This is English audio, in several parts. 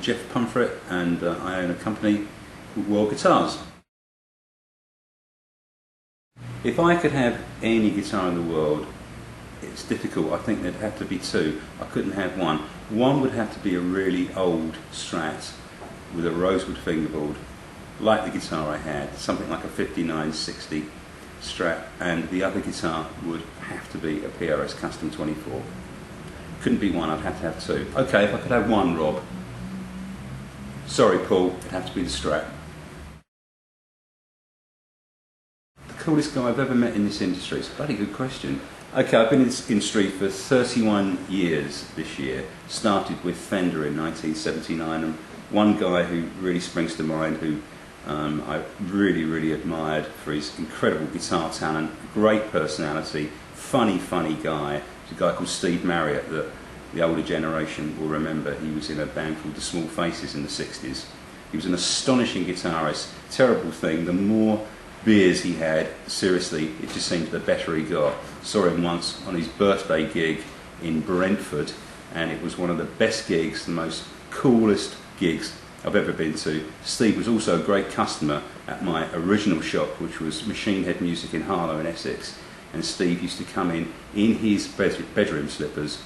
Jeff Pumfrett, and I own a company called World Guitars. If I could have any guitar in the world, it's difficult. I think there'd have to be two. I couldn't have one. One would have to be a really old Strat with a rosewood fingerboard, like the guitar I had, something like a 5960 Strat, and the other guitar would have to be a PRS Custom 24. Couldn't be one, I'd have to have two. Okay, if I could have one, Rob. Sorry, Paul, it'd have to be the Strat. The coolest guy I've ever met in this industry. It's a bloody good question. Okay, I've been in this industry for 31 years this year. Started with Fender in 1979, and one guy who really springs to mind, who I really admired for his incredible guitar talent, great personality, funny guy. There's a guy called Steve Marriott that the older generation will remember. He was in a band called the Small Faces in the 60s. He was an astonishing guitarist. Terrible thing, the more beers he had, seriously, it just seemed the better he got. Saw him once on his birthday gig in Brentford, and it was one of the best gigs, the most coolest gigs I've ever been to. Steve was also a great customer at my original shop, which was Machine Head Music in Harlow in Essex, and Steve used to come in his bedroom slippers.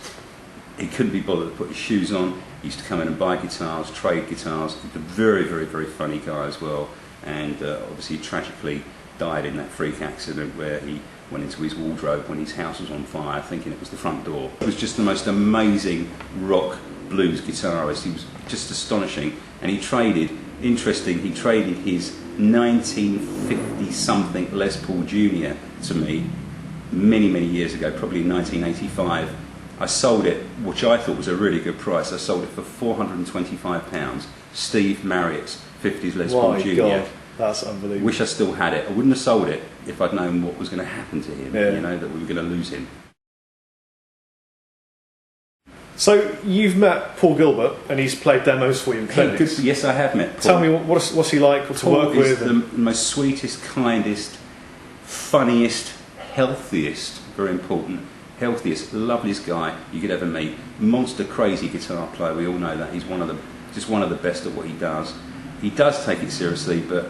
He couldn't be bothered to put his shoes on. He used to come in and buy guitars, trade guitars. He was a very funny guy as well, and obviously tragically died in that freak accident where he went into his wardrobe when his house was on fire, thinking it was the front door. He was just the most amazing rock blues guitarist. He was just astonishing, and he traded, interesting, he traded his 1950 something Les Paul Jr. to me many years ago, probably in 1985. I sold it, which I thought was a really good price. I sold it for £425. Steve Marriott's 50s Les Paul Jr. God, that's unbelievable. Wish I still had it. I wouldn't have sold it if I'd known what was going to happen to him, you know, that we were going to lose him. So you've met Paul Gilbert, and he's played demos for you in clinics. Yes, I have met Paul. Tell me, what's he like to work with? Paul is the most sweetest, kindest, funniest, healthiest, very important, healthiest, loveliest guy you could ever meet. Monster crazy guitar player, we all know that. He's just one of the best at what he does. He does take it seriously, but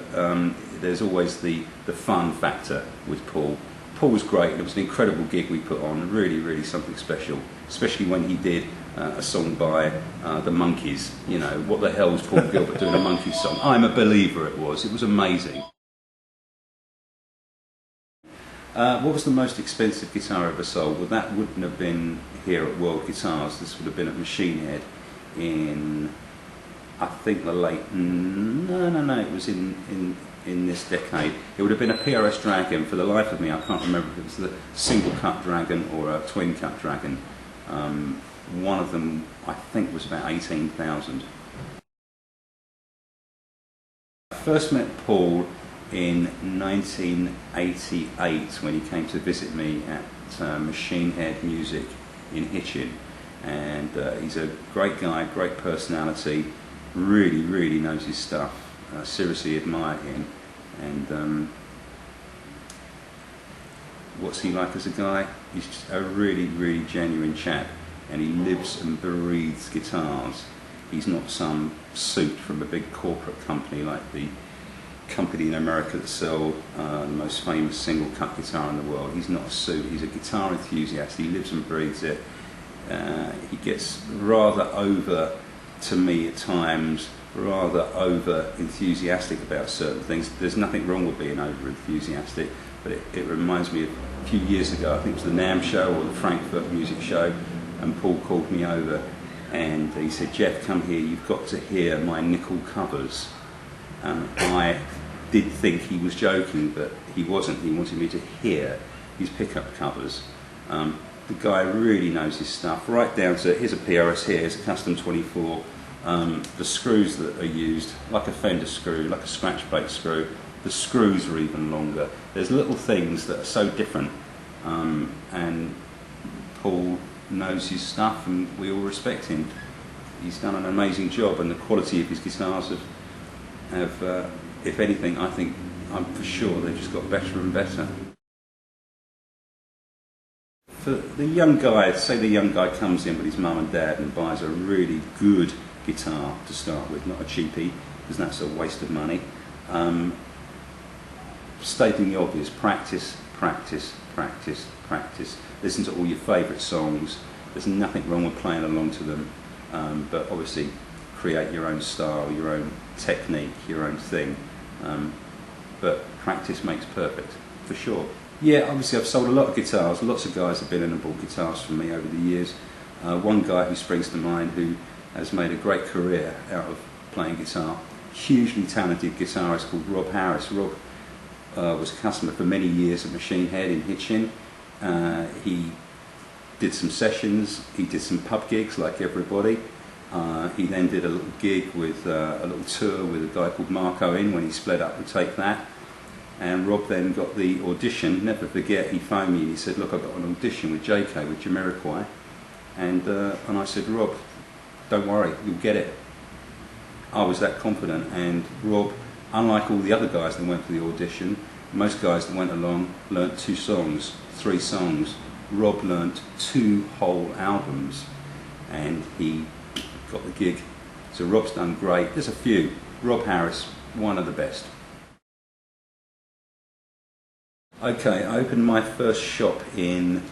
there's always the fun factor with Paul. Paul was great. It was an incredible gig we put on, really something special, especially when he did a song by the Monkees. You know, what the hell was Paul Gilbert doing a Monkees song? I'm a Believer it was amazing. What was the most expensive guitar I ever sold? Well, that wouldn't have been here at World Guitars. This would have been at Machine Head in, I think, the late, no, it was in this decade. It would have been a PRS Dragon. For the life of me, I can't remember if it was the single cut Dragon or a twin cut Dragon. One of them, I think, was about 18,000. I first met Paul in 1988 when he came to visit me at Machine Head Music in Hitchin, and he's a great guy, great personality, really knows his stuff. Seriously admire him. And what's he like as a guy? He's just a really genuine chap, and he lives and breathes guitars. He's not some suit from a big corporate company like the company in America that sell the most famous single cut guitar in the world. He's not a suit, he's a guitar enthusiast. He lives and breathes it. He gets rather over, to me at times, rather over enthusiastic about certain things. There's nothing wrong with being over enthusiastic, but it reminds me of a few years ago, I think it was the NAMM show or the Frankfurt music show, and Paul called me over and he said, "Jeff, come here, you've got to hear my nickel covers." I did think he was joking, but he wasn't. He wanted me to hear his pickup covers. The guy really knows his stuff, right down to, here's a PRS here, here's a Custom 24. The screws that are used, like a Fender screw, like a scratch plate screw, the screws are even longer. There's little things that are so different, and Paul knows his stuff, and we all respect him. He's done an amazing job, and the quality of his guitars have if anything, I'm for sure they've just got better and better. For the young guy, say the young guy comes in with his mum and dad and buys a really good guitar to start with, not a cheapie, because that's a waste of money. Stating the obvious, practice, practice, practice, practice. Listen to all your favourite songs. There's nothing wrong with playing along to them, but obviously create your own style, your own technique, your own thing. But practice makes perfect, for sure. Yeah, obviously I've sold a lot of guitars. Lots of guys have been in and bought guitars from me over the years. One guy who springs to mind who has made a great career out of playing guitar, hugely talented guitarist called Rob Harris. Rob was a customer for many years at Machine Head in Hitchin. He did some sessions, he did some pub gigs like everybody. He then did a little gig with a little tour with a guy called Mark Owen when he split up with Take That. And Rob then got the audition. Never forget, he phoned me and he said, look, I've got an audition with JK, with Jamiroquai. And I said, Rob, don't worry, you'll get it. I was that confident, and Rob, unlike all the other guys that went for the audition, most guys that went along learnt 2 songs, 3 songs. Rob learnt 2 whole albums, and he got the gig. So Rob's done great. There's a few. Rob Harris, one of the best. Okay, I opened my first shop in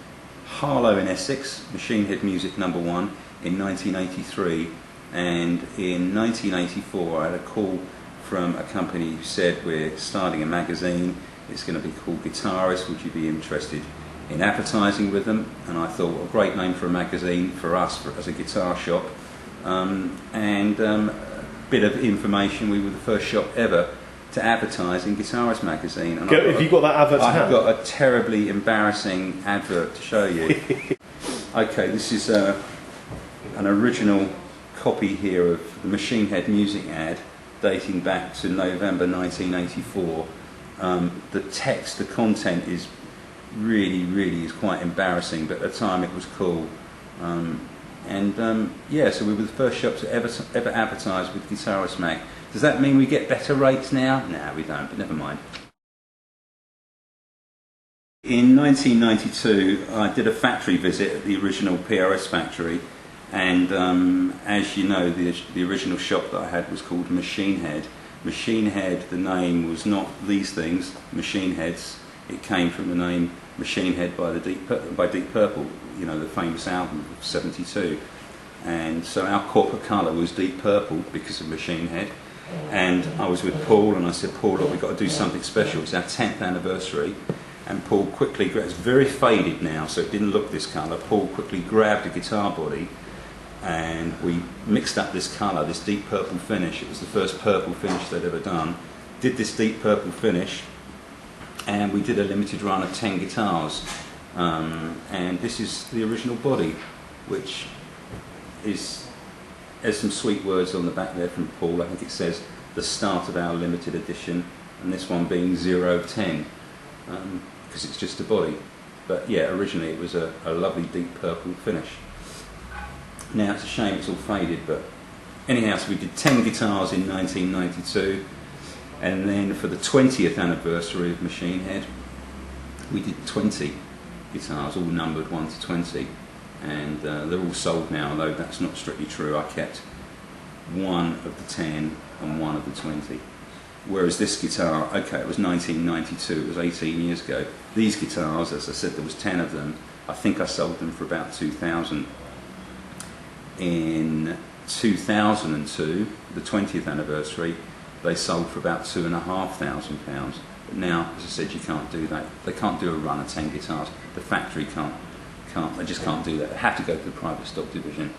Harlow in Essex, Machine Head Music No. 1, in 1983, and in 1984 I had a call from a company who said, we're starting a magazine, it's going to be called Guitarists, would you be interested in advertising with them? And I thought, a great name for a magazine for us as a guitar shop, and a bit of information, we were the first shop ever to advertise in Guitarist magazine. And have you got that advert to hand? I've got a terribly embarrassing advert to show you. Okay, this is an original copy here of the Machine Head music ad dating back to November 1984. The text, the content is really is quite embarrassing, but at the time it was cool. Yeah, so we were the first shop to ever advertise with Guitarist Mag. Does that mean we get better rates now? No, we don't, but never mind. In 1992, I did a factory visit at the original PRS factory, and as you know, the original shop that I had was called Machine Head. Machine Head, the name was not these things, Machine Heads. It came from the name Machine Head by Deep Purple, you know, the famous album of '72. And so our corporate colour was Deep Purple because of Machine Head. And I was with Paul, and I said, Paul, look, we've got to do something special. It's our 10th anniversary. And Paul quickly, it's very faded now, so it didn't look this colour. Paul quickly grabbed a guitar body, and we mixed up this colour, this deep purple finish. It was the first purple finish they'd ever done. Did this deep purple finish, and we did a limited run of 10 guitars. And this is the original body, which there's some sweet words on the back there from Paul. I think it says the start of our limited edition, and this one being 0 of 10, because it's just a body. But yeah, originally it was a lovely deep purple finish. Now it's a shame it's all faded, but anyhow, so we did 10 guitars in 1992, and then for the 20th anniversary of Machine Head, we did 20 guitars, all numbered 1 to 20. And they're all sold now, though that's not strictly true. I kept 1 of the 10 and 1 of the 20. Whereas this guitar, okay, it was 1992, it was 18 years ago. These guitars, as I said, there was 10 of them. I think I sold them for about 2,000. In 2002, the 20th anniversary, they sold for about £2,500. But now, as I said, you can't do that. They can't do a run of 10 guitars. The factory can't. They just can't do that. They have to go to the private stock division.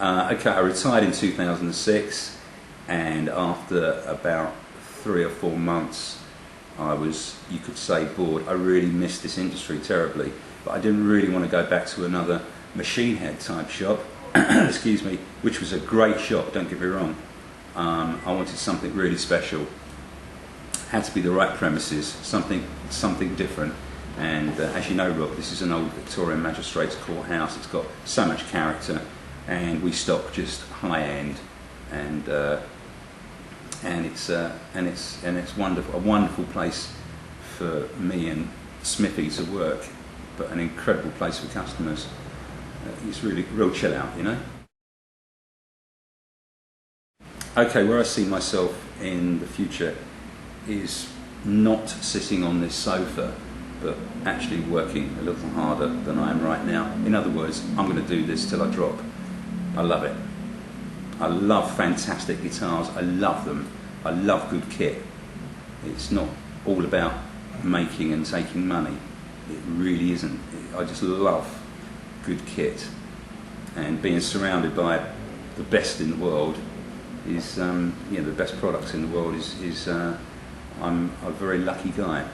Okay, I retired in 2006, and after about 3 or 4 months, I was, you could say, bored. I really missed this industry terribly, but I didn't really want to go back to another Machine Head type shop, excuse me, which was a great shop, don't get me wrong. I wanted something really special. Had to be the right premises, something different. And as you know, Rob, this is an old Victorian magistrates courthouse. It's got so much character, and we stock just high end, and it's wonderful, a wonderful place for me and Smithy to work, but an incredible place for customers. It's really real chill out, you know. Okay, where I see myself in the future is not sitting on this sofa, but actually working a little harder than I am right now. In other words, I'm going to do this till I drop. I love it. I love fantastic guitars. I love them. I love good kit. It's not all about making and taking money. It really isn't. I just love good kit, and being surrounded by the best in the world is, the best products in the world is I'm a very lucky guy.